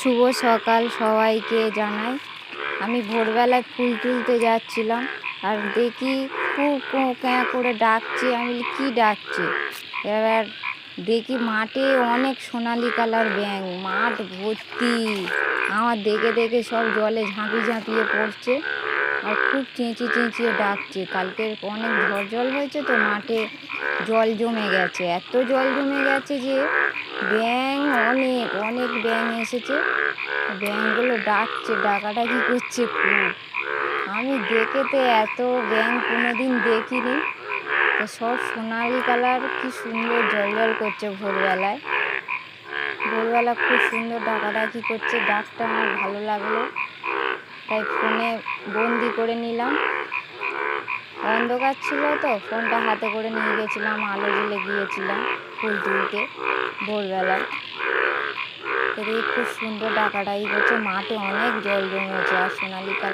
শুভ সকাল সবাইকে জানাই। আমি ভোরবেলায় ফুল তুলতে যাচ্ছিলাম, আর দেখি খুব ক্যাঁ করে ডাকছে। আমি বলি কী ডাকছে? এবার দেখি মাঠে অনেক সোনালি কালার ব্যাঙ, মাঠ ভর্তি। আমার দেখে দেখে সব জলে ঝাঁপিয়ে ঝাঁপিয়ে পড়ছে, আর খুব চেঁচিয়ে চেঁচিয়ে ডাকছে। কালকে অনেক ঝড় জল হয়েছে তো, মাঠে জল জমে গেছে, এত জল জমে গেছে যে ব্যাঙ অনেক অনেক ব্যাঙ এসেছে। ব্যাঙগুলো ডাকছে, ডাকাডাকি করছে খুব। আমি দেখে তো এত ব্যাঙ কোনোদিন দেখিনি। তো সব সোনালি কালার, কি সুন্দর জল জল করছে ভোরবেলায়। ভোরবেলা খুব সুন্দর ডাকাডাকি করছে, ডাকটা আমার ভালো লাগলো, তাই ফোনে বন্দি করে নিলাম। অন্ধকার ছিল তো, ফোনটা হাতে করে নিয়ে গেছিলাম, আলো জ্বেলে গিয়েছিলাম ফুল তুলতে ভোরবেলায়। তো দেখি খুব সুন্দর ডাকাডাকি করছে, মাঠে অনেক জল জমেছে আর সোনালি কালার।